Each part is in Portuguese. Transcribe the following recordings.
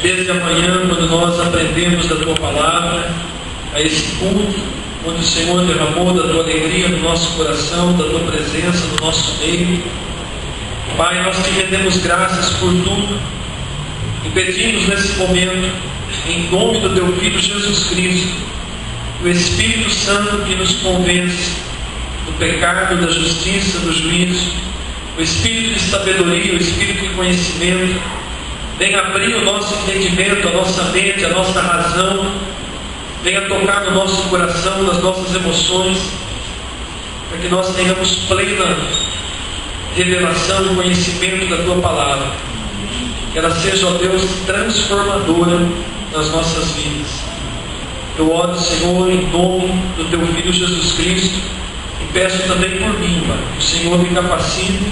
desde a manhã, quando nós aprendemos da Tua Palavra, a esse culto, onde o Senhor derramou da Tua alegria no nosso coração, da Tua presença no nosso meio. Pai, nós Te rendemos graças por tudo e pedimos nesse momento, em nome do Teu Filho Jesus Cristo, o Espírito Santo que nos convence do pecado, da justiça, do juízo, o Espírito de sabedoria, o Espírito de conhecimento, venha abrir o nosso entendimento, a nossa mente, a nossa razão, venha tocar no nosso coração, nas nossas emoções, para que nós tenhamos plena revelação e conhecimento da Tua Palavra. Que ela seja, ó Deus, transformadora nas nossas vidas. Eu oro, Senhor, em nome do Teu Filho Jesus Cristo, e peço também por mim, Pai, que o Senhor me capacite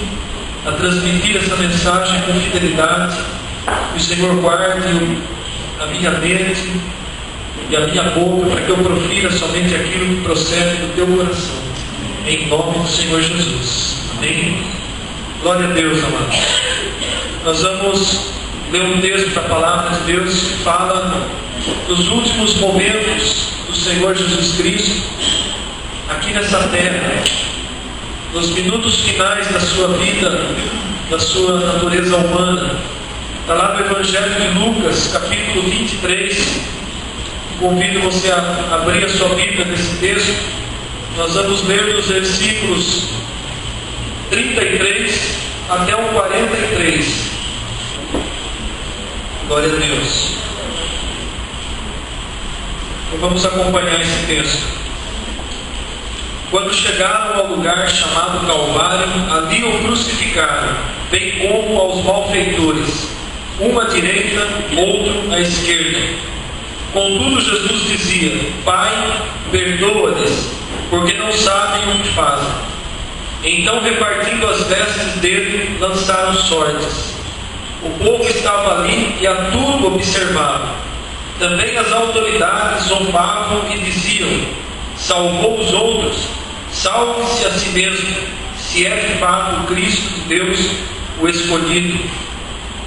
a transmitir essa mensagem com fidelidade, que o Senhor guarde a minha mente e a minha boca, para que eu profira somente aquilo que procede do Teu coração, em nome do Senhor Jesus. Amém? Glória a Deus, amados. Nós vamos ler um texto da Palavra de Deus que fala dos últimos momentos do Senhor Jesus Cristo aqui nessa terra, nos minutos finais da sua vida, da sua natureza humana. Está lá no Evangelho de Lucas, capítulo 23. Convido você a abrir a sua Bíblia nesse texto. Nós vamos ler dos versículos 33 até o 43. Glória a Deus. Então vamos acompanhar esse texto. Quando chegaram ao lugar chamado Calvário, ali o crucificaram, bem como aos malfeitores, um à direita, outro à esquerda. Contudo, Jesus dizia: Pai, perdoa-lhes, porque não sabem o que fazem. Então, repartindo as vestes dele, lançaram sortes. O povo estava ali e a tudo observava. Também as autoridades zombavam e diziam: salvou os outros, salve-se a si mesmo, se é de fato o Cristo de Deus, o escolhido.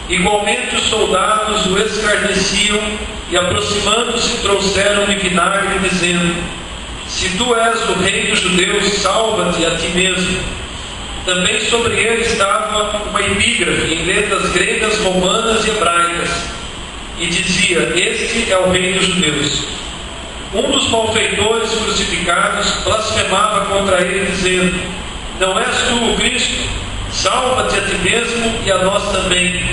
Igualmente os soldados o escarneciam e, aproximando-se, trouxeram-lhe vinagre, dizendo: se tu és o rei dos judeus, salva-te a ti mesmo. Também sobre ele estava uma epígrafe em letras gregas, romanas e hebraicas, e dizia: este é o rei dos judeus. Um dos malfeitores crucificados blasfemava contra ele, dizendo: não és tu o Cristo? Salva-te a ti mesmo e a nós também.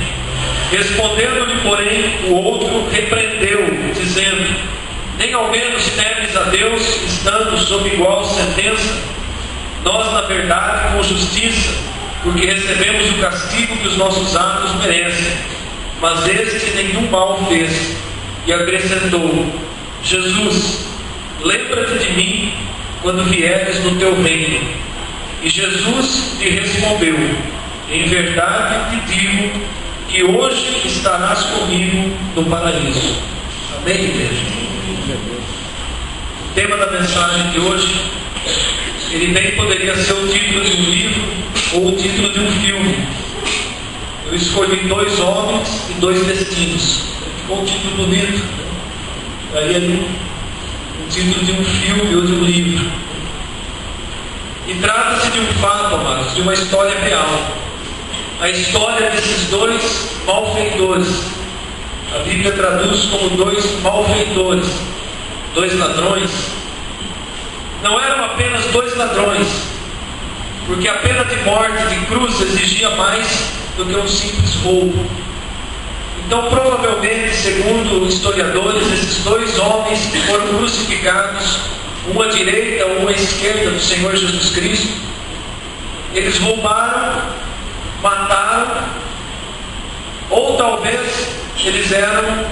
Respondendo-lhe, porém, o outro repreendeu, dizendo: nem ao menos temes a Deus, estando sob igual sentença? Nós, na verdade, com justiça, porque recebemos o castigo que os nossos atos merecem. Mas este nenhum mal fez. E acrescentou: Jesus, lembra-te de mim quando vieres no teu reino. E Jesus lhe respondeu: em verdade te digo que hoje estarás comigo no paraíso. Amém, igreja? O tema da mensagem de hoje, ele bem poderia ser o título de um livro ou o título de um filme. Eu escolhi 2 homens e 2 destinos. Ficou um título bonito. Daí um título de um filme ou de um livro. E trata-se de um fato, amados, de uma história real. A história desses 2 malfeitores. A Bíblia traduz como 2 malfeitores, 2 ladrões. Não eram apenas 2 ladrões, porque a pena de morte de cruz exigia mais do que um simples roubo. Então, provavelmente, segundo historiadores, esses 2 homens que foram crucificados, um à direita, um à esquerda do Senhor Jesus Cristo, eles roubaram, mataram, ou talvez eles eram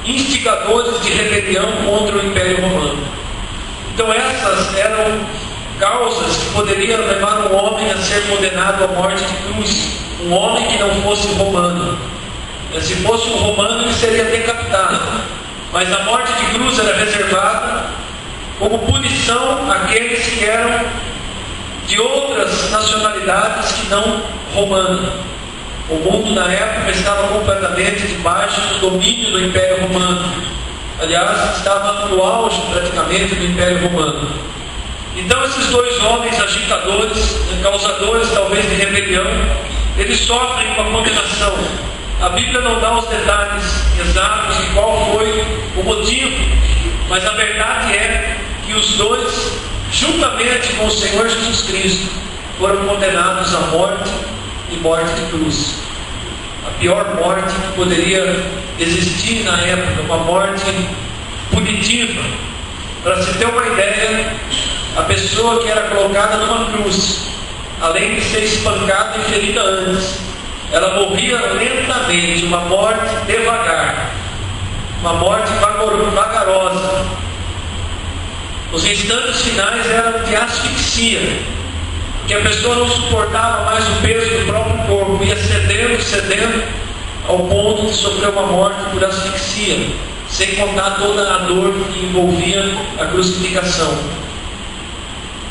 instigadores de rebelião contra o Império Romano. Então essas eram causas que poderiam levar um homem a ser condenado à morte de cruz, um homem que não fosse romano. Se fosse um romano, ele seria decapitado, mas a morte de cruz era reservada como punição àqueles que eram de outras nacionalidades que não romana. O mundo na época estava completamente debaixo do domínio do Império Romano. Aliás, estava no auge praticamente do Império Romano. Então esses dois homens agitadores, causadores talvez de rebelião, eles sofrem uma condenação. A Bíblia não dá os detalhes exatos de qual foi o motivo, mas a verdade é que os dois, juntamente com o Senhor Jesus Cristo, foram condenados à morte e morte de cruz. A pior morte que poderia existir na época, uma morte punitiva. Para se ter uma ideia, a pessoa que era colocada numa cruz, além de ser espancada e ferida antes, ela morria lentamente, uma morte devagar, uma morte vagarosa. Os instantes finais eram de asfixia, porque a pessoa não suportava mais o peso do próprio corpo, ia cedendo, ao ponto de sofrer uma morte por asfixia, sem contar toda a dor que envolvia a crucificação.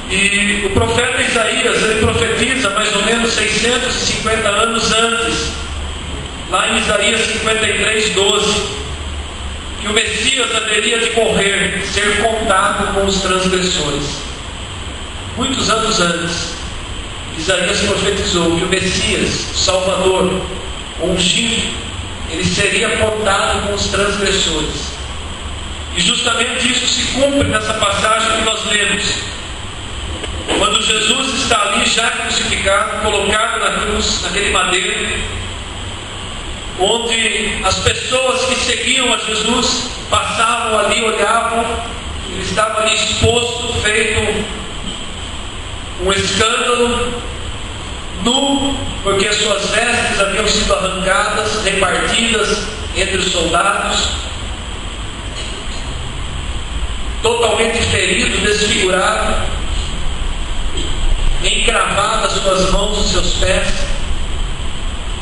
E o profeta Isaías, ele profetiza mais ou menos 650 anos antes, lá em Isaías 53, 12, que o Messias haveria de morrer, ser contado com os transgressores. Muitos anos antes, Isaías profetizou que o Messias, o Salvador, o ungido, ele seria contado com os transgressores. E justamente isso se cumpre nessa passagem que nós lemos. Quando Jesus está ali já crucificado, colocado na cruz, naquele madeiro, onde as pessoas que seguiam a Jesus passavam ali, olhavam, ele estava ali exposto, feito um escândalo, nu, porque as suas vestes haviam sido arrancadas, repartidas entre os soldados, totalmente ferido, desfigurado, encravadas suas mãos e seus pés,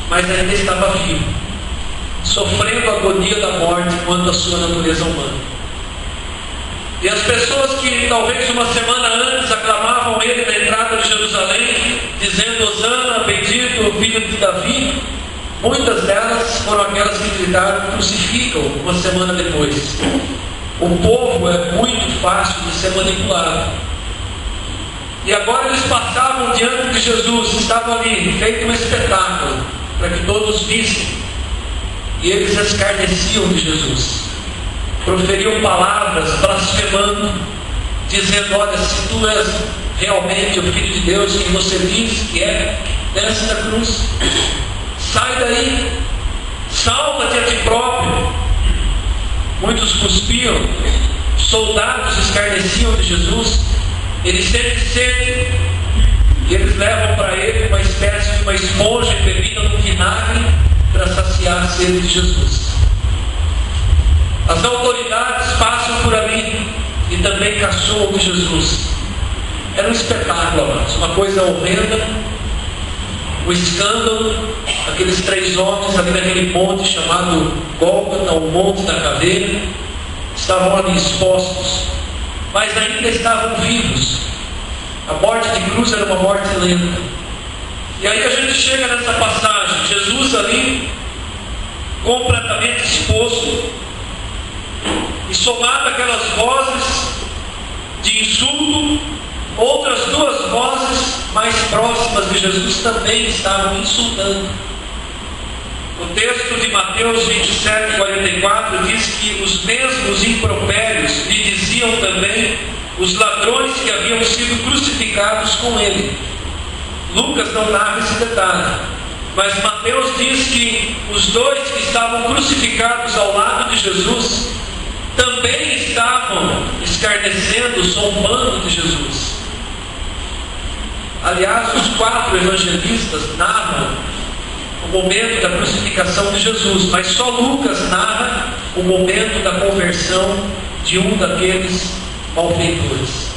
mas ainda estava vivo, sofrendo a agonia da morte quanto à sua natureza humana. E as pessoas que talvez uma semana antes aclamavam ele na entrada de Jerusalém, dizendo: Hosana, bendito o filho de Davi, muitas delas foram aquelas que gritaram: crucificam, uma semana depois. O povo é muito fácil de ser manipulado. E agora eles passavam diante de Jesus, estavam ali, feito um espetáculo, para que todos vissem. E eles escarneciam de Jesus, proferiam palavras, blasfemando, dizendo: olha, se tu és realmente o Filho de Deus, quem você diz que é, desce da cruz, sai daí, salva-te a ti próprio. Muitos cuspiam, soldados escarneciam de Jesus. Ele sente sede, e eles levam para ele uma espécie de uma esponja embebida no vinagre para saciar a sede de Jesus. As autoridades passam por ali e também caçoam de Jesus. Era um espetáculo, amados, uma coisa horrenda, um escândalo. Aqueles três homens ali naquele monte chamado Gólgota, o Monte da Caveira, estavam ali expostos, mas ainda estavam vivos. A morte de cruz era uma morte lenta. E aí a gente chega nessa passagem, Jesus ali, completamente exposto, e somado aquelas vozes de insulto, outras duas vozes mais próximas de Jesus também estavam insultando. O texto de Mateus 27, 44 diz que os mesmos impropérios lhe diziam também os ladrões que haviam sido crucificados com ele. Lucas não narra esse detalhe, mas Mateus diz que os dois que estavam crucificados ao lado de Jesus também estavam escarnecendo, zombando de Jesus. Aliás, os 4 evangelistas narram o momento da crucificação de Jesus, mas só Lucas narra o momento da conversão de um daqueles malfeitores.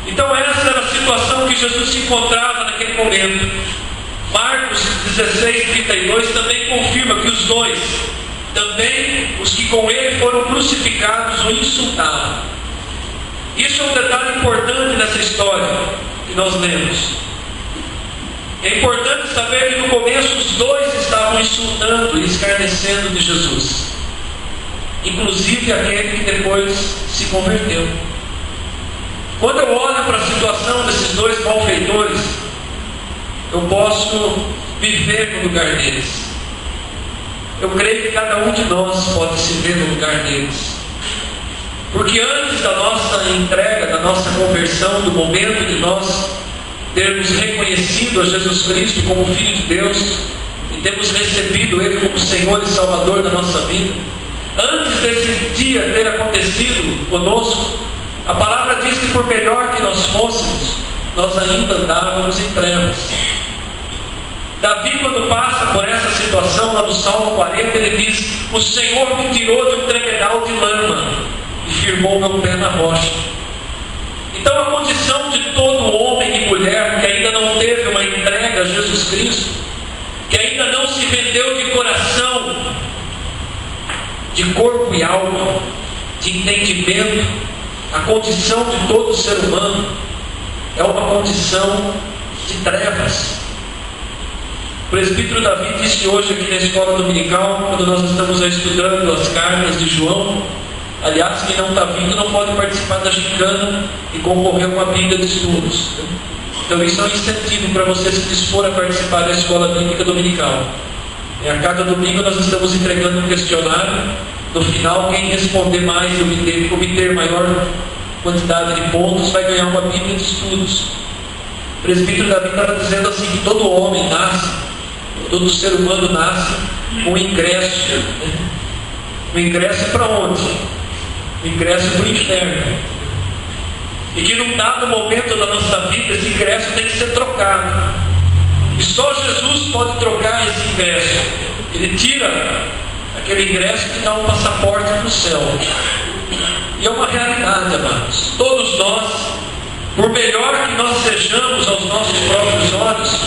Então essa era a situação que Jesus se encontrava naquele momento. Marcos 16, 32 também confirma que os dois, também os que com ele foram crucificados, o insultavam. Isso é um detalhe importante nessa história que nós lemos. É importante saber que no começo os dois estavam insultando e escarnecendo de Jesus, inclusive aquele que depois se converteu. Quando eu olho para a situação desses dois malfeitores, eu posso viver no lugar deles. Eu creio que cada um de nós pode se ver no lugar deles. Porque antes da nossa entrega, da nossa conversão, do momento de nós termos reconhecido a Jesus Cristo como Filho de Deus e termos recebido Ele como Senhor e Salvador da nossa vida, antes desse dia ter acontecido conosco, a palavra diz que por melhor que nós fôssemos, nós ainda andávamos em trevas. Davi, quando passa por essa situação, lá no Salmo 40, ele diz: o Senhor me tirou de um tremedal de lama e firmou meu pé na rocha. Então a condição de todo homem e mulher que ainda não teve uma entrega a Jesus Cristo, que ainda não se rendeu de coração, de corpo e alma, de entendimento, a condição de todo ser humano é uma condição de trevas. O presbítero Davi disse hoje aqui na escola dominical, quando nós estamos estudando as cartas de João, aliás, quem não está vindo não pode participar da gincana e concorrer com a Bíblia de estudos. Então isso é um incentivo para você se dispor a participar da escola bíblica dominical. A cada domingo nós estamos entregando um questionário. No final, quem responder mais e obter maior quantidade de pontos vai ganhar uma Bíblia de estudos. O presbítero Davi estava dizendo assim, que todo homem nasce, todo ser humano nasce com ingresso. O ingresso é para onde? O ingresso é para o inferno. E que num dado momento da nossa vida, esse ingresso tem que ser trocado. E só Jesus pode trocar esse ingresso. Ele tira aquele ingresso que dá um passaporte para o céu. E é uma realidade, amados. Todos nós, por melhor que nós sejamos aos nossos próprios olhos,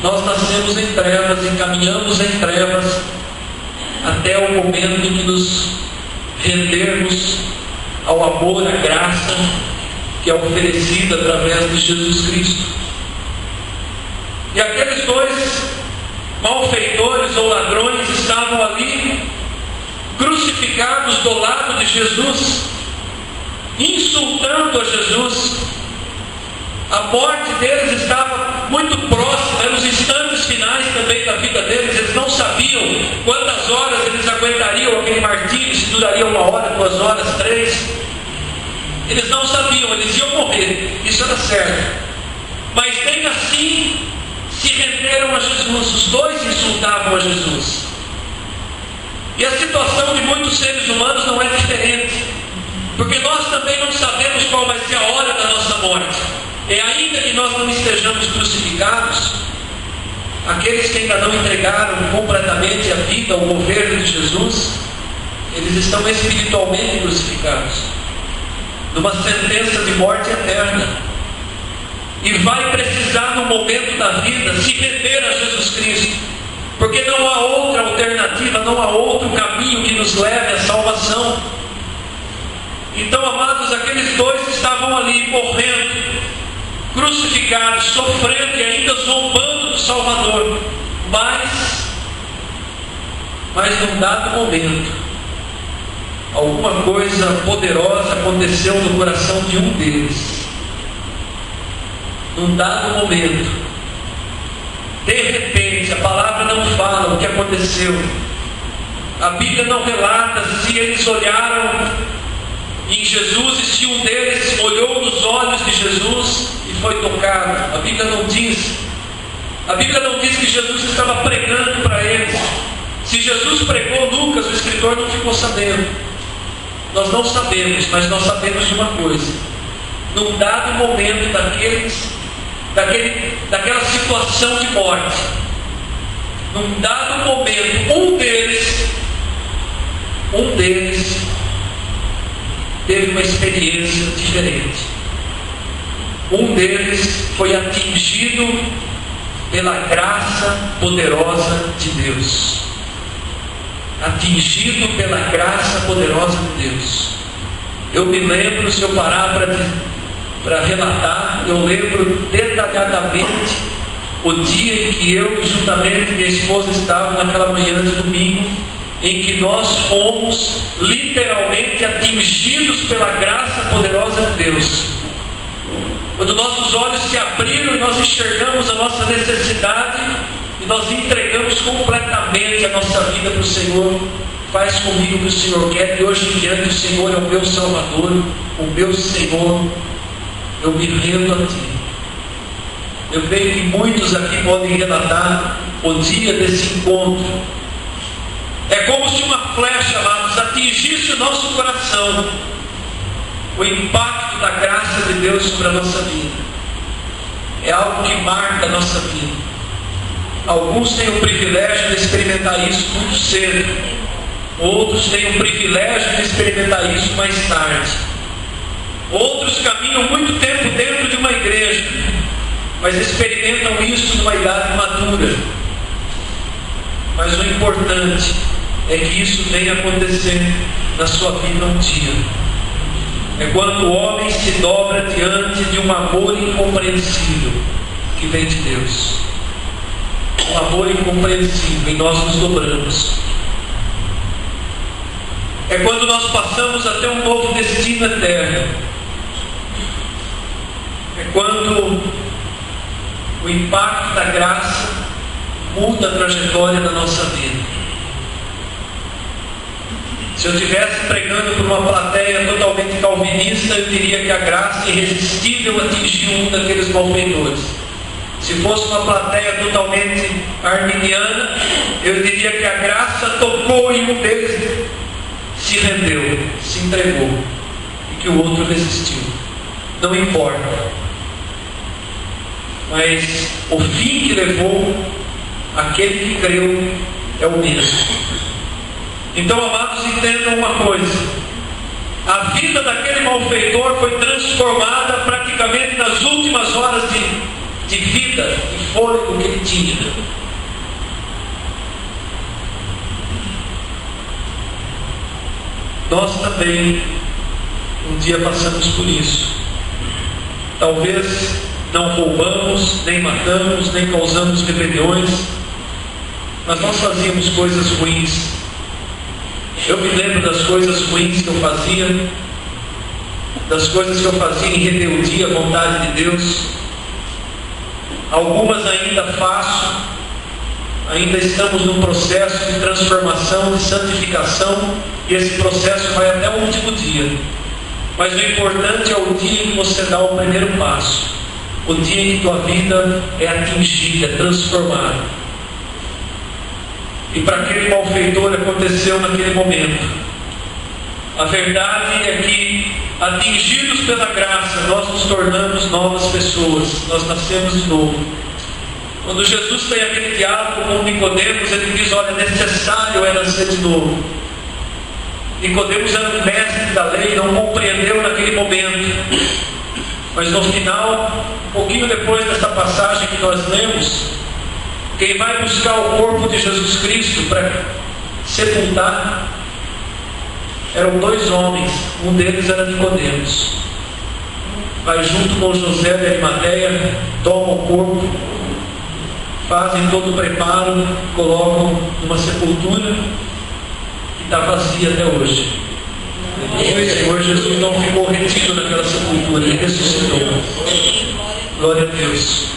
nós nascemos em trevas e caminhamos em trevas até o momento em que nos rendermos ao amor, à graça que é oferecida através de Jesus Cristo. E aqueles dois malfeitores ou ladrões estavam ali, crucificados do lado de Jesus, insultando a Jesus. A morte deles estava muito próxima, eram os instantes finais também da vida deles. Eles não sabiam quantas horas eles aguentariam aquele martírio, se duraria 1 hora, 2 horas, 3. Eles não sabiam, eles iam morrer, isso era certo. Mas nem assim se renderam a Jesus. Os dois insultavam a Jesus. E a situação de muitos seres humanos não é diferente, porque nós também não sabemos qual vai ser a hora da nossa morte. E ainda que nós não estejamos crucificados, aqueles que ainda não entregaram completamente a vida ao governo de Jesus, eles estão espiritualmente crucificados, numa sentença de morte eterna. E vai precisar no momento da vida se render a Jesus Cristo, porque não há outra alternativa, não há outro caminho que nos leve à salvação. Então, amados, aqueles dois estavam ali morrendo, crucificados, sofrendo e ainda zombando do Salvador. Mas num dado momento, alguma coisa poderosa aconteceu no coração de um deles. Num dado momento, de repente, a palavra não fala o que aconteceu. A Bíblia não relata se eles olharam em Jesus e se um deles olhou nos olhos de Jesus e foi tocado. A Bíblia não diz. A Bíblia não diz que Jesus estava pregando para eles. Se Jesus pregou, Lucas, o escritor, não ficou sabendo. Nós não sabemos, mas nós sabemos de uma coisa. Num dado momento daquela situação de morte, num dado momento, um deles teve uma experiência diferente. Um deles foi atingido pela graça poderosa de Deus. Atingido pela graça poderosa de Deus. Eu me lembro, se eu parar para relatar, eu lembro detalhadamente o dia em que eu, juntamente minha esposa, estava naquela manhã de domingo, em que nós fomos literalmente atingidos pela graça poderosa de Deus. Quando nossos olhos se abriram e nós enxergamos a nossa necessidade e nós entregamos completamente a nossa vida para o Senhor. Faz comigo o que o Senhor quer, e hoje em diante o Senhor é o meu Salvador, o meu Senhor. Eu me rendo a Ti. Eu creio que muitos aqui podem relatar o dia desse encontro. É como se uma flecha, amados, atingisse o nosso coração. O impacto da graça de Deus sobre a nossa vida é algo que marca a nossa vida. Alguns têm o privilégio de experimentar isso muito cedo, outros têm o privilégio de experimentar isso mais tarde, outros caminham muito tempo dentro de uma igreja, mas experimentam isso numa idade madura. Mas o importante é que isso venha acontecer na sua vida um dia. É quando o homem se dobra diante de um amor incompreensível que vem de Deus. Um amor incompreensível, e nós nos dobramos. É quando nós passamos até um novo destino eterno. É quando o impacto da graça muda a trajetória da nossa vida. Se eu estivesse pregando para uma plateia totalmente calvinista, eu diria que a graça irresistível atingiu um daqueles malfeitores. Se fosse uma plateia totalmente arminiana, eu diria que a graça tocou e um deles se rendeu, se entregou, e que o outro resistiu. Não importa. Mas o fim que levou aquele que creu é o mesmo. Então, amados, entendam uma coisa: a vida daquele malfeitor foi transformada praticamente nas últimas horas de vida, de fôlego que ele tinha. Nós também um dia passamos por isso. Talvez não roubamos, nem matamos, nem causamos rebeliões, mas nós fazíamos coisas ruins. Eu me lembro das coisas ruins que eu fazia, das coisas que eu fazia em rebeldia à vontade de Deus. Algumas ainda faço, ainda estamos num processo de transformação, de santificação, e esse processo vai até o último dia. Mas o importante é o dia em que você dá o primeiro passo, o dia em que tua vida é atingida, é transformada. E para aquele malfeitor aconteceu naquele momento. A verdade é que, atingidos pela graça, nós nos tornamos novas pessoas, nós nascemos de novo. Quando Jesus tem aquele diálogo com Nicodemos, ele diz: olha, necessário é nascer de novo. Nicodemos era um mestre da lei, não compreendeu naquele momento. Mas no final, um pouquinho depois dessa passagem que nós lemos, quem vai buscar o corpo de Jesus Cristo para sepultar eram dois homens. Um deles era Nicodemos. Vai junto com José de Arimateia, toma o corpo, fazem todo o preparo, colocam numa sepultura que está vazia até hoje. O Senhor Jesus não ficou retido naquela sepultura, ele ressuscitou. Glória a Deus.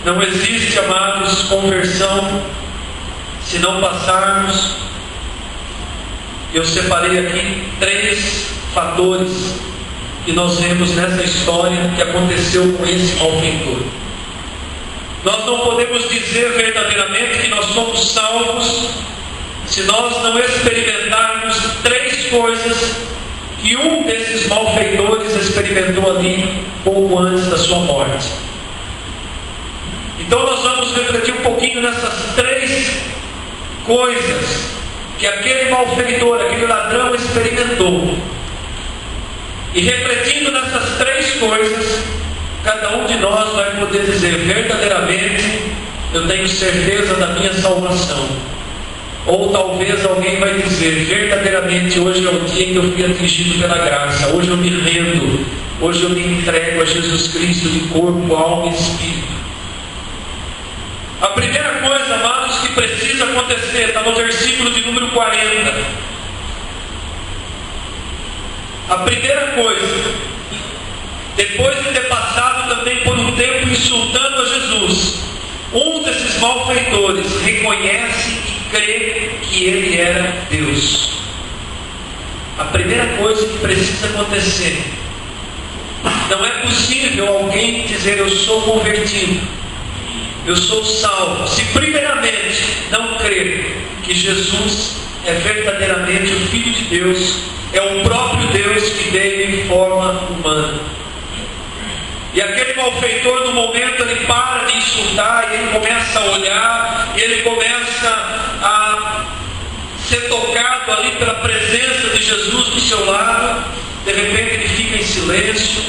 Não existe, amados, conversão se não passarmos. Eu separei aqui 3 fatores que nós vemos nessa história que aconteceu com esse malfeitor. Nós não podemos dizer verdadeiramente que nós somos salvos se nós não experimentarmos 3 coisas que um desses malfeitores experimentou ali pouco antes da sua morte. Então nós vamos refletir um pouquinho nessas 3 coisas que aquele malfeitor, aquele ladrão experimentou. E refletindo nessas 3 coisas, cada um de nós vai poder dizer: verdadeiramente eu tenho certeza da minha salvação. Ou talvez alguém vai dizer: verdadeiramente hoje é o dia em que eu fui atingido pela graça, hoje eu me rendo, hoje eu me entrego a Jesus Cristo de corpo, alma e espírito. A primeira coisa, amados, que precisa acontecer, está no versículo de número 40. A primeira coisa, depois de ter passado também por um tempo insultando a Jesus, um desses malfeitores reconhece e crê que ele era Deus. A primeira coisa que precisa acontecer, não é possível alguém dizer eu sou convertido, eu sou salvo, se primeiramente não crer que Jesus é verdadeiramente o Filho de Deus, é o próprio Deus que veio em forma humana. E aquele malfeitor, no momento, ele para de insultar, e ele começa a olhar, e ele começa a ser tocado ali pela presença de Jesus do seu lado. De repente ele fica em silêncio,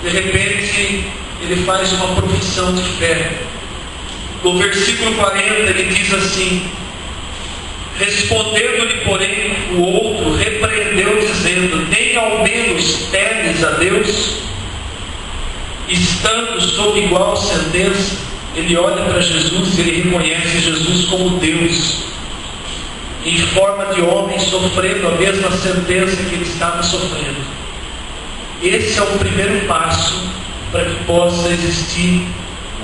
de repente ele faz uma profissão de fé. No versículo 40 ele diz assim: respondendo-lhe, porém, o outro repreendeu, dizendo: nem ao menos temes a Deus? Estando sob igual sentença, ele olha para Jesus e ele reconhece Jesus como Deus, em forma de homem, sofrendo a mesma sentença que ele estava sofrendo. Esse é o primeiro passo para que possa existir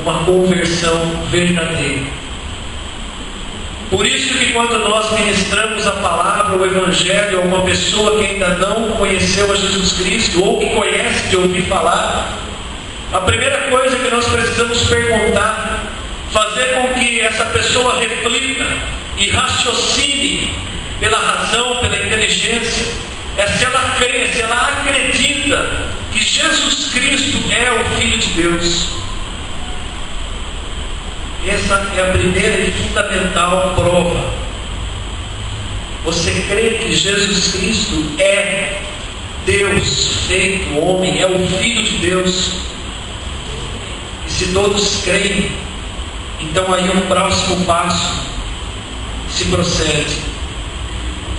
uma conversão verdadeira. Por isso que quando nós ministramos a palavra, o Evangelho, a uma pessoa que ainda não conheceu a Jesus Cristo, ou que conhece de ouvir falar, a primeira coisa que nós precisamos perguntar, fazer com que essa pessoa reflita e raciocine pela razão, pela inteligência, é se ela crê, se ela acredita que Jesus Cristo é o Filho de Deus. Essa é a primeira e fundamental prova. Você crê que Jesus Cristo é Deus feito homem, é o Filho de Deus? E se todos creem, então aí um próximo passo se procede.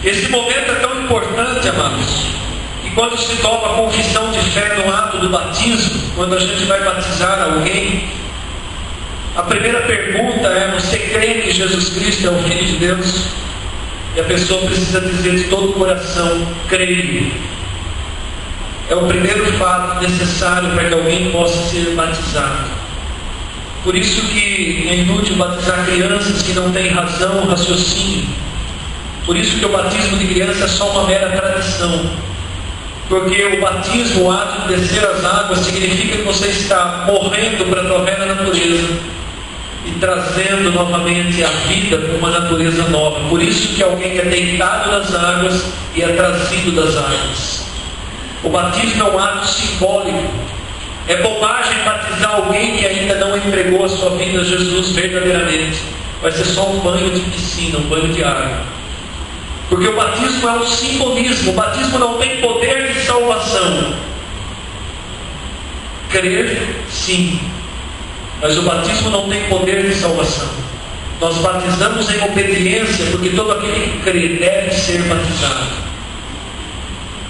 Esse momento é tão importante, amados, que quando se toma a confissão de fé no ato do batismo, quando a gente vai batizar alguém, a primeira pergunta é: você crê que Jesus Cristo é o Filho de Deus? E a pessoa precisa dizer de todo o coração: creio. É o primeiro fato necessário para que alguém possa ser batizado. Por isso que é inútil batizar crianças que não têm razão ou raciocínio. Por isso que o batismo de criança é só uma mera tradição. Porque o batismo, o ato de descer as águas, significa que você está morrendo para a tua velha natureza e trazendo novamente a vida para uma natureza nova. Por isso que alguém é deitado nas águas e é trazido das águas. O batismo é um ato simbólico. É bobagem batizar alguém que ainda não entregou a sua vida a Jesus verdadeiramente. Vai ser só um banho de piscina, um banho de água. Porque o batismo é um simbolismo. O batismo não tem poder de salvação. Crer, sim. Mas o batismo não tem poder de salvação. Nós batizamos em obediência, porque todo aquele que crê deve ser batizado.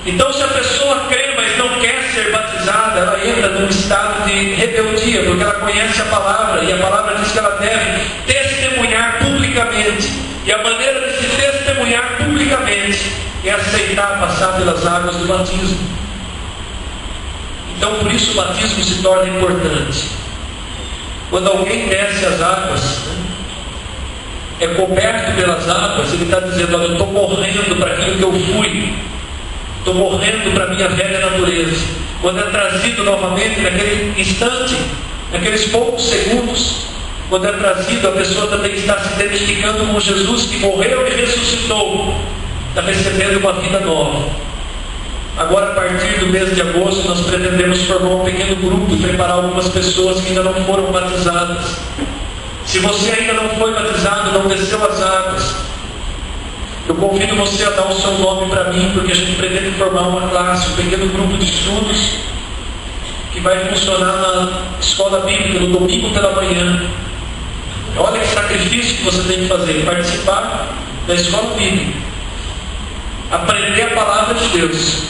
Então, se a pessoa crê, mas não quer ser batizada, ela entra num estado de rebeldia, porque ela conhece a palavra, e a palavra diz que ela deve testemunhar publicamente. E a maneira de se testemunhar publicamente é aceitar passar pelas águas do batismo. Então, por isso o batismo se torna importante. Quando alguém desce as águas, é coberto pelas águas, ele está dizendo: olha, eu estou morrendo para aquilo que eu fui. Estou morrendo para a minha velha natureza. Quando é trazido novamente, naquele instante, naqueles poucos segundos, quando é trazido, a pessoa também está se identificando com Jesus, que morreu e ressuscitou. Está recebendo uma vida nova. Agora, a partir do mês de agosto, nós pretendemos formar um pequeno grupo e preparar algumas pessoas que ainda não foram batizadas. Se você ainda não foi batizado, não desceu as águas, eu convido você a dar o seu nome para mim, porque a gente pretende formar uma classe, um pequeno grupo de estudos que vai funcionar na escola bíblica no domingo pela manhã. Olha que sacrifício que você tem que fazer: participar da escola bíblica, aprender a palavra de Deus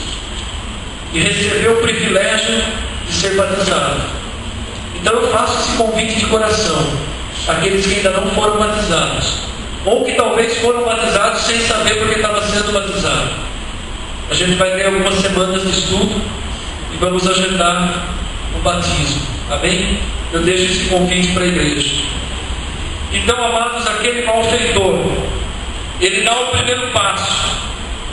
e receber o privilégio de ser batizado. Então eu faço esse convite de coração. aqueles que ainda não foram batizados, ou que talvez foram batizados sem saber porque estava sendo batizado. A gente vai ter algumas semanas de estudo e vamos agendar o batismo, amém? Eu deixo esse convite para a igreja. Então, amados, aquele malfeitor, ele dá o primeiro passo.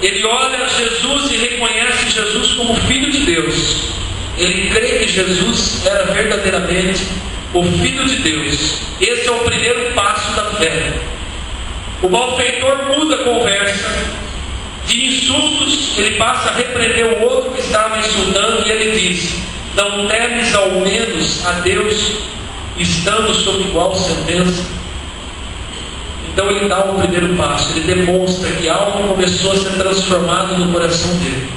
Ele olha Jesus e reconhece Jesus como Filho de Deus. Ele crê que Jesus era verdadeiramente o Filho de Deus. Esse é o primeiro passo da fé. O malfeitor muda a conversa. De insultos, ele passa a repreender o outro que estava insultando e ele diz: não temes ao menos a Deus, estando sob igual sentença? Então ele dá o primeiro passo, ele demonstra que algo começou a ser transformado no coração dele.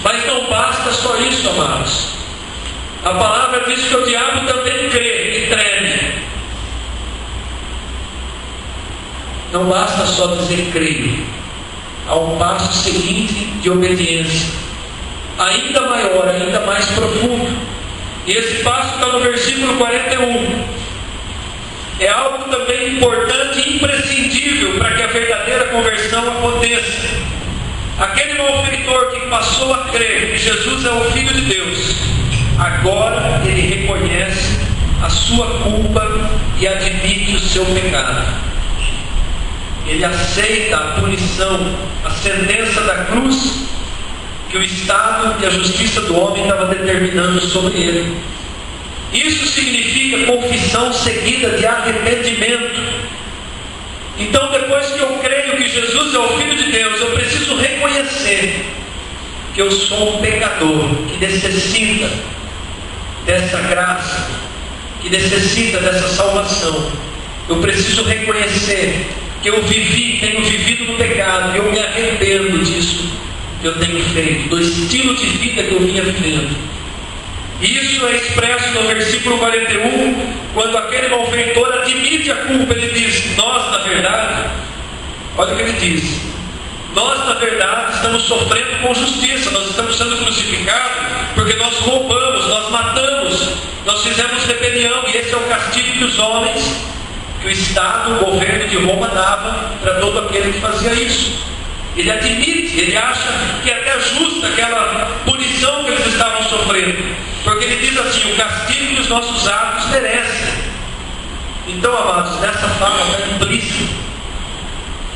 Mas não basta só isso, amados. A palavra diz que o diabo também crê e treme. Não basta só dizer creio. Há um passo seguinte de obediência, ainda maior, ainda mais profundo. E esse passo está no versículo 41. É algo também importante e imprescindível para que a verdadeira conversão aconteça. Aquele malfeitor que passou a crer que Jesus é o Filho de Deus, agora ele reconhece a sua culpa e admite o seu pecado. Ele aceita a punição, a sentença da cruz que o Estado e a justiça do homem estavam determinando sobre ele. Isso significa confissão seguida de arrependimento. Então, depois que eu creio que Jesus é o Filho de Deus, eu preciso reconhecer que eu sou um pecador que necessita dessa graça, que necessita dessa salvação. Eu preciso reconhecer que eu tenho vivido no pecado, e eu me arrependo disso que eu tenho feito, do estilo de vida que eu vinha vivendo. Isso é expresso no versículo 41, quando aquele malfeitor admite a culpa. Ele diz: nós, na verdade, olha o que ele diz, nós, na verdade, estamos sofrendo com justiça, nós estamos sendo crucificados porque nós roubamos, nós matamos, nós fizemos rebelião, e esse é o castigo que os homens, que o Estado, o governo de Roma dava para todo aquele que fazia isso. Ele admite, ele acha que é até justa aquela punição que eles estavam sofrendo, porque ele diz assim: o castigo que os nossos atos merecem. Então, amados, nessa fala está implícito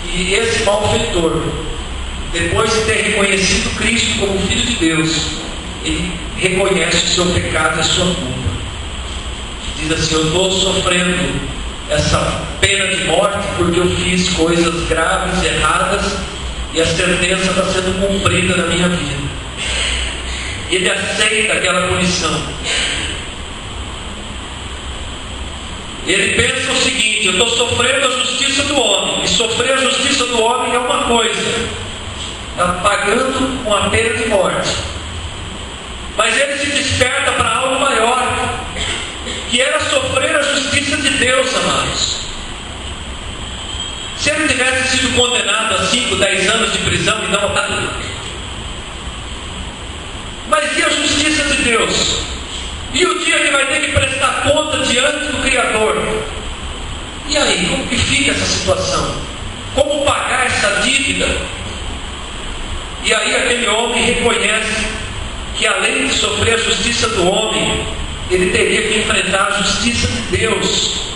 que esse malfeitor, depois de ter reconhecido Cristo como Filho de Deus, ele reconhece o seu pecado e a sua culpa. Diz assim: eu estou sofrendo essa pena de morte porque eu fiz coisas graves, erradas, e a sentença está sendo cumprida na minha vida. E ele aceita aquela punição. Ele pensa o seguinte: eu estou sofrendo a justiça do homem, e sofrer a justiça do homem é uma coisa, está pagando com a pena de morte. Mas ele se desperta para algo maior, que era sofrer a justiça de Deus, amados. Se ele tivesse sido condenado a 5, 10 anos de prisão e não a nada, mas e a justiça de Deus? E o dia que vai ter que prestar conta diante do Criador? E aí, como que fica essa situação? Como pagar essa dívida? E aí aquele homem reconhece que, além de sofrer a justiça do homem, ele teria que enfrentar a justiça de Deus.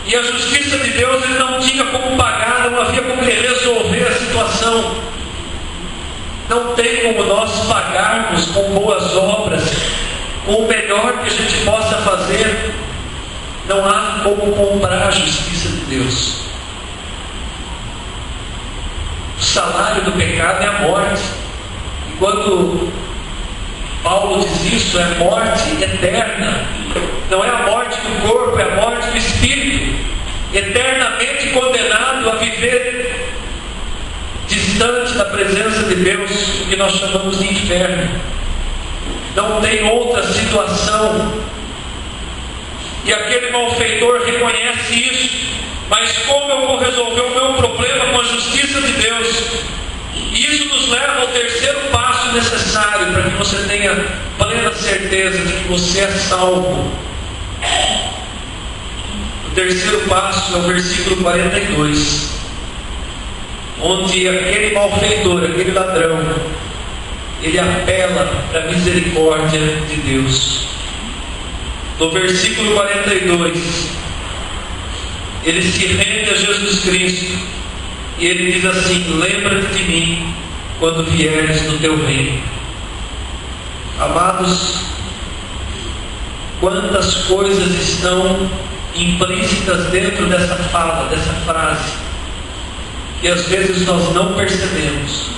E a justiça de Deus ele não tinha como pagar, não havia como ele resolver a situação. Não tem como nós pagarmos com boas obras, com o melhor que a gente possa fazer. Não há como comprar a justiça de Deus. O salário do pecado é a morte. E quando Paulo diz isso, é morte eterna. Não é a morte do corpo, é a morte do espírito. Eternamente condenado a viver distante da presença de Deus, o que nós chamamos de inferno. Não tem outra situação. E aquele malfeitor reconhece isso. Mas como eu vou resolver o meu problema com a justiça de Deus? E isso nos leva ao terceiro passo necessário para que você tenha plena certeza de que você é salvo. terceiro passo é o versículo 42, onde aquele malfeitor, aquele ladrão, ele apela para a misericórdia de Deus. No versículo 42, ele se rende a Jesus Cristo e ele diz assim: lembra-te de mim quando vieres no teu reino. Amados, quantas coisas estão implícitas dentro dessa fala, dessa frase, que às vezes nós não percebemos.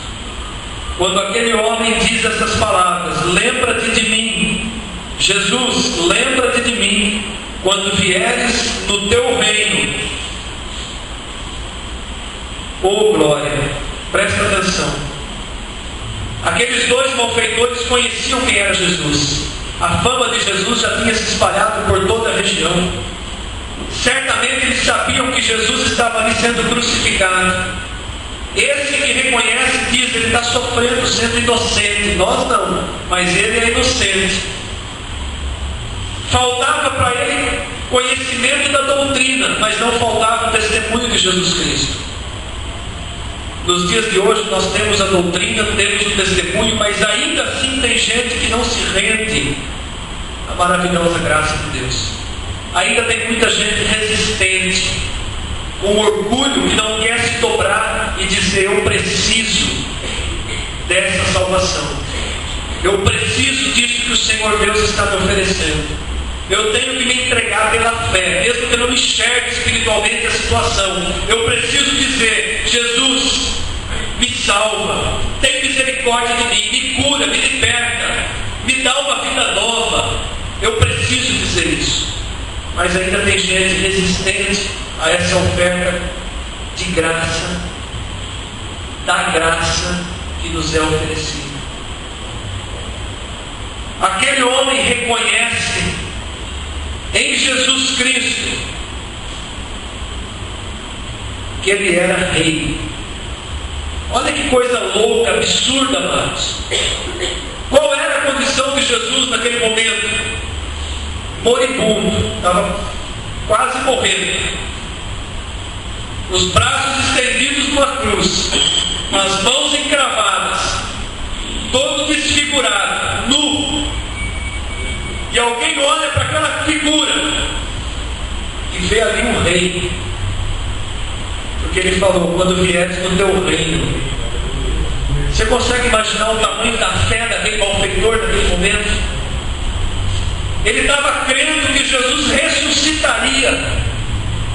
Quando aquele homem diz essas palavras: lembra-te de mim, Jesus, lembra-te de mim quando vieres no teu reino. Oh glória, presta atenção. Aqueles dois malfeitores conheciam quem era Jesus. A fama de Jesus já tinha se espalhado por toda a região. Certamente eles sabiam que Jesus estava ali sendo crucificado. Esse que reconhece diz: ele está sofrendo sendo inocente. Nós não, mas ele é inocente. Faltava para ele conhecimento da doutrina, mas não faltava o testemunho de Jesus Cristo. Nos dias de hoje nós temos a doutrina, temos o testemunho, mas ainda assim tem gente que não se rende à maravilhosa graça de Deus. Ainda tem muita gente resistente, com orgulho, que não quer se dobrar e dizer: eu preciso dessa salvação, eu preciso disso que o Senhor Deus está me oferecendo. Eu tenho que me entregar pela fé, mesmo que eu não enxergue espiritualmente a situação. Eu preciso dizer: Jesus, me salva, tem misericórdia de mim, me cura, me liberta, me dá uma vida nova. Eu preciso dizer isso. Mas ainda tem gente resistente a essa oferta de graça, da graça que nos é oferecida. Aquele homem reconhece em Jesus Cristo que ele era rei. Olha que coisa louca, absurda, amados. Qual era a condição de Jesus naquele momento? Moribundo, estava quase morrendo, os braços estendidos numa cruz, com as mãos encravadas, todo desfigurado, nu. E alguém olha para aquela figura e vê ali um rei, porque ele falou: quando vieres no teu reino. Você consegue imaginar o tamanho da fé daquele malfeitor naquele momento? Ele estava crendo que Jesus ressuscitaria,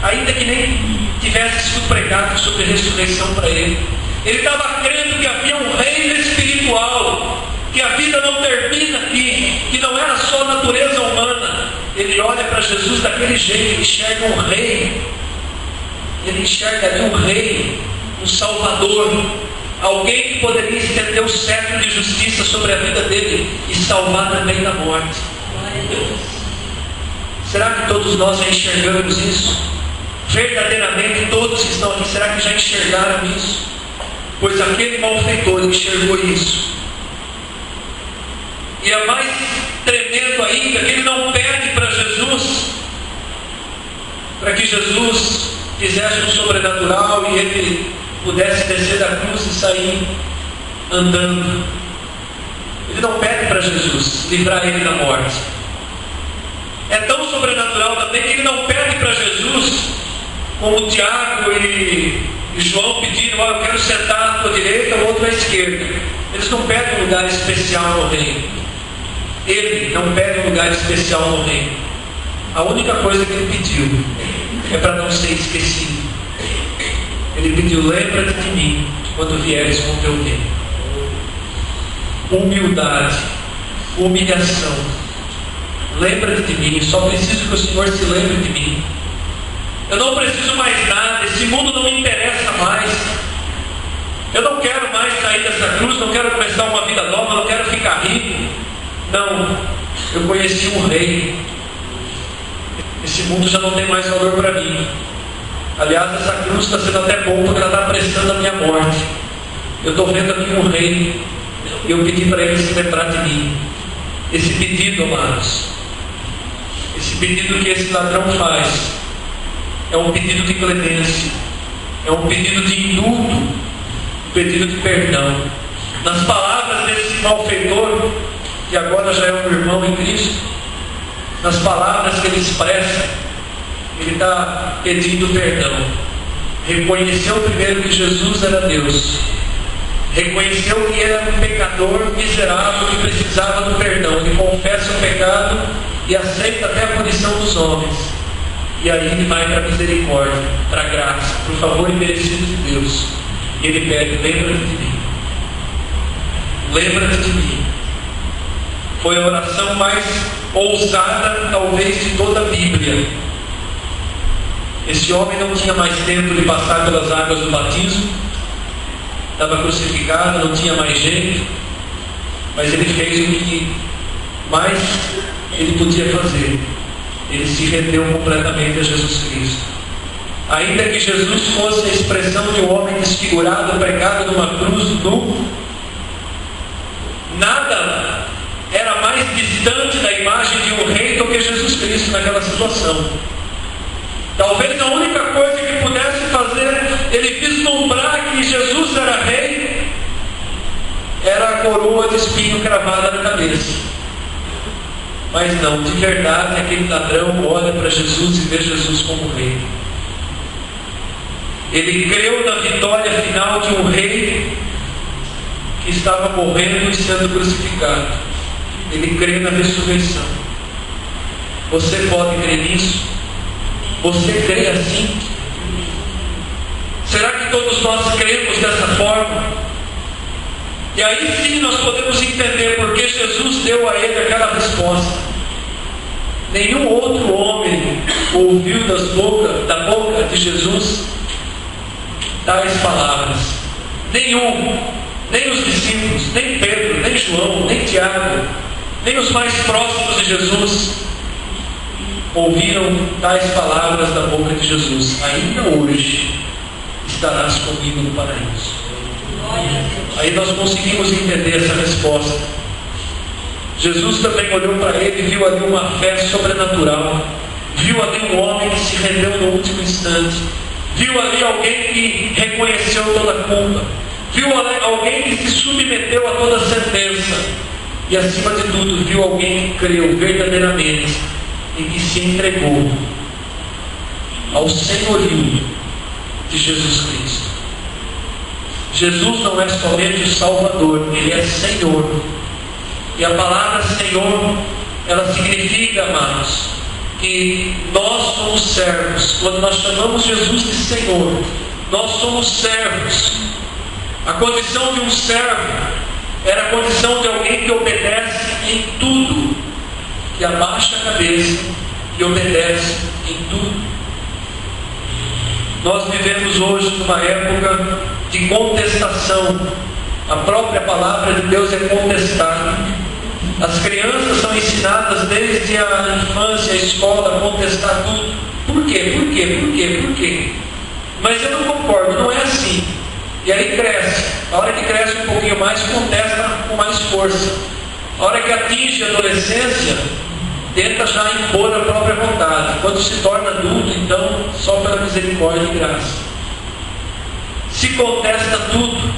ainda que nem tivesse sido pregado sobre ressurreição para ele. Ele estava crendo que havia um reino espiritual, que a vida não termina aqui, que não era só natureza humana. Ele olha para Jesus daquele jeito, ele enxerga um rei, ele enxerga ali um rei, um salvador, alguém que poderia estender o cetro de justiça sobre a vida dele e salvar também da morte. Será que todos nós já enxergamos isso? Verdadeiramente todos que estão aqui, será que já enxergaram isso? Pois aquele malfeitor enxergou isso. E é mais tremendo ainda que ele não pede para Jesus, para que Jesus fizesse um sobrenatural e ele pudesse descer da cruz e sair andando. Ele não pede para Jesus livrar ele da morte. É tão sobrenatural também que ele não pede para Jesus, como Tiago e João pediram: eu quero sentar à tua direita, o outro à esquerda. Eles não pedem um lugar especial no reino. Ele não pede um lugar especial no reino. A única coisa que ele pediu é para não ser esquecido. Ele pediu: lembra-te de mim quando vieres com o teu reino. Humildade, humilhação. Lembra-te de mim, só preciso que o Senhor se lembre de mim. Eu não preciso mais nada, esse mundo não me interessa mais. Eu não quero mais sair dessa cruz, não quero começar uma vida nova, não quero ficar rico. Não, eu conheci um rei. Esse mundo já não tem mais valor para mim. Aliás, essa cruz está sendo até bom, porque ela está apressando a minha morte. Eu estou vendo aqui um rei, e eu pedi para ele se lembrar de mim. Esse pedido, amados, esse pedido que esse ladrão faz, é um pedido de clemência, é um pedido de indulto, um pedido de perdão. Nas palavras desse malfeitor, que agora já é um irmão em Cristo, nas palavras que ele expressa, ele está pedindo perdão. Reconheceu primeiro que Jesus era Deus, reconheceu que era um pecador miserável que precisava do perdão. Ele confessa o pecado e aceita até a punição dos homens, e aí ele vai para a misericórdia, para a graça, para o favor imerecido de Deus, e ele pede: lembra-te de mim, lembra-te de mim. Foi a oração mais ousada talvez de toda a Bíblia. Esse homem não tinha mais tempo de passar pelas águas do batismo, estava crucificado, não tinha mais jeito, mas ele fez o que mais ele podia fazer. Ele se rendeu completamente a Jesus Cristo. Ainda que Jesus fosse a expressão de um homem desfigurado, pregado numa cruz nu, nada era mais distante da imagem de um rei do que Jesus Cristo naquela situação. Talvez a única coisa que pudesse fazer ele vislumbrar que Jesus era rei era a coroa de espinho cravada na cabeça. Mas não, de verdade, aquele ladrão olha para Jesus e vê Jesus como rei. Ele creu na vitória final de um rei que estava morrendo e sendo crucificado. Ele crê na ressurreição. Você pode crer nisso? Você crê assim? Será que todos nós cremos dessa forma? E aí sim nós podemos entender porque Jesus deu a ele aquela resposta. Nenhum outro homem ouviu da boca de Jesus tais palavras. Nenhum. Nem os discípulos, nem Pedro, nem João, nem Tiago, nem os mais próximos de Jesus ouviram tais palavras da boca de Jesus: ainda hoje estarás comigo no paraíso. Aí nós conseguimos entender essa resposta. Jesus também olhou para ele e viu ali uma fé sobrenatural, viu ali um homem que se rendeu no último instante, viu ali alguém que reconheceu toda a culpa, viu alguém que se submeteu a toda a sentença, e acima de tudo viu alguém que creu verdadeiramente e que se entregou ao senhorio de Jesus Cristo. Jesus não é somente o Salvador, Ele é Senhor. E a palavra Senhor, ela significa, amados, que nós somos servos. Quando nós chamamos Jesus de Senhor, nós somos servos. A condição de um servo era a condição de alguém que obedece em tudo, que abaixa a cabeça e obedece em tudo. Nós vivemos hoje numa época de contestação. A própria palavra de Deus é contestada. As crianças são ensinadas desde a infância, a escola, a contestar tudo. Por quê? Por quê? Por quê? Por quê? Mas eu não concordo, não é assim. E aí cresce. A hora que cresce um pouquinho mais, contesta com mais força. A hora que atinge a adolescência, tenta já impor a própria vontade. Quando se torna adulto, então, só pela misericórdia e graça. Se contesta tudo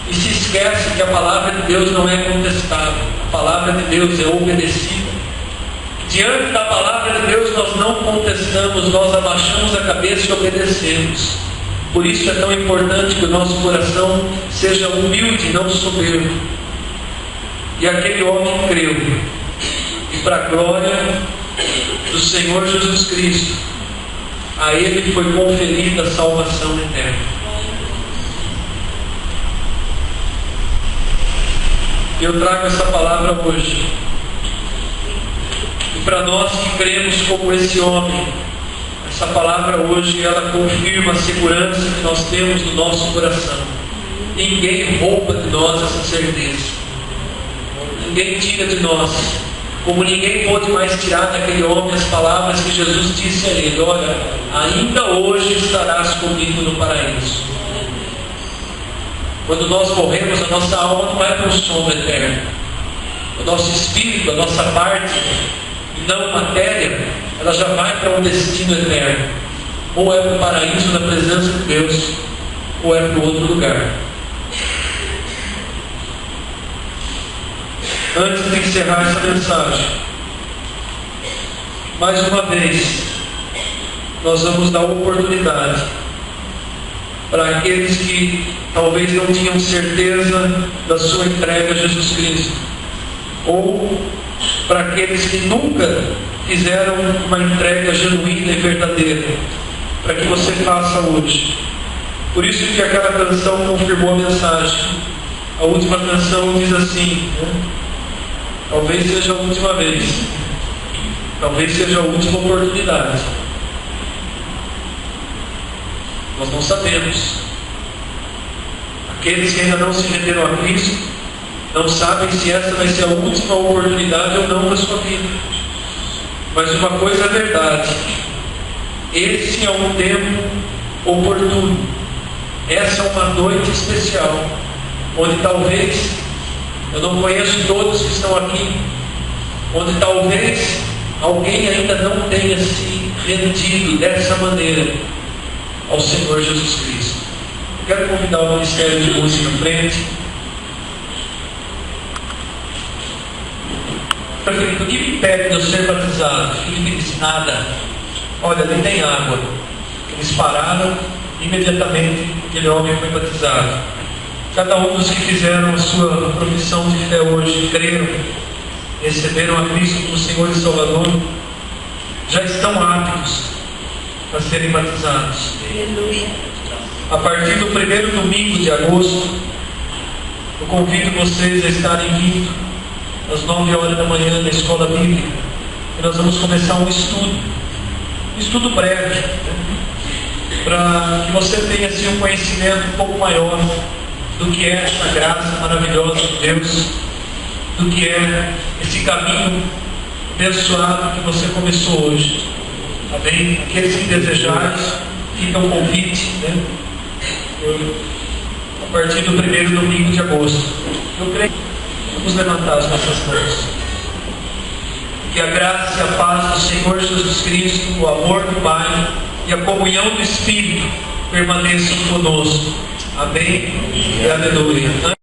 e se esquece que a palavra de Deus não é contestada. A palavra de Deus é obedecida. Diante da palavra de Deus nós não contestamos, nós abaixamos a cabeça e obedecemos. Por isso é tão importante que o nosso coração seja humilde, não soberbo. E aquele homem creu. E para a glória do Senhor Jesus Cristo, a ele foi conferida a salvação eterna. Eu trago essa palavra hoje. E para nós que cremos como esse homem, essa palavra hoje, ela confirma a segurança que nós temos no nosso coração. Ninguém rouba de nós essa certeza. Ninguém tira de nós. Como ninguém pôde mais tirar daquele homem as palavras que Jesus disse a ele: olha, ainda hoje estarás comigo no paraíso. Quando nós morremos, a nossa alma não vai para o sono eterno. O nosso espírito, a nossa parte, não matéria, ela já vai para um destino eterno. ou é para o paraíso da presença de Deus, ou é para o outro lugar. Antes de encerrar essa mensagem, mais uma vez, nós vamos dar oportunidade para aqueles que talvez não tinham certeza da sua entrega a Jesus Cristo, ou para aqueles que nunca fizeram uma entrega genuína e verdadeira, para que você faça hoje. Por isso que aquela canção confirmou a mensagem. A última canção diz assim, talvez seja a última vez, talvez seja a última oportunidade. Nós não sabemos. Aqueles que ainda não se renderam a Cristo não sabem se essa vai ser a última oportunidade ou não da sua vida. Mas uma coisa é verdade: esse é um tempo oportuno. Essa é uma noite especial, onde talvez, eu não conheço todos que estão aqui, onde talvez alguém ainda não tenha se rendido dessa maneira ao Senhor Jesus Cristo. Eu quero convidar o Ministério de Música à frente. Prefeito, o que me impede de eu ser batizado? Filipe disse: nada. Olha, ali tem água. Eles pararam, imediatamente aquele homem foi batizado. Cada um dos que fizeram a sua profissão de fé hoje, creram, receberam a Cristo como Senhor e Salvador, já estão aptos para serem batizados. Aleluia. A partir do primeiro domingo de agosto, eu convido vocês a estarem vindo às 9 horas da manhã na escola bíblica, e nós vamos começar um estudo breve, para que você tenha assim um conhecimento um pouco maior do que é esta graça maravilhosa de Deus, do que é esse caminho abençoado que você começou hoje. Amém? Aqueles que desejarem, fica o convite, a partir do primeiro domingo de agosto. Eu creio. Vamos levantar as nossas mãos. Que a graça e a paz do Senhor Jesus Cristo, o amor do Pai e a comunhão do Espírito permaneçam conosco. Amém e aleluia.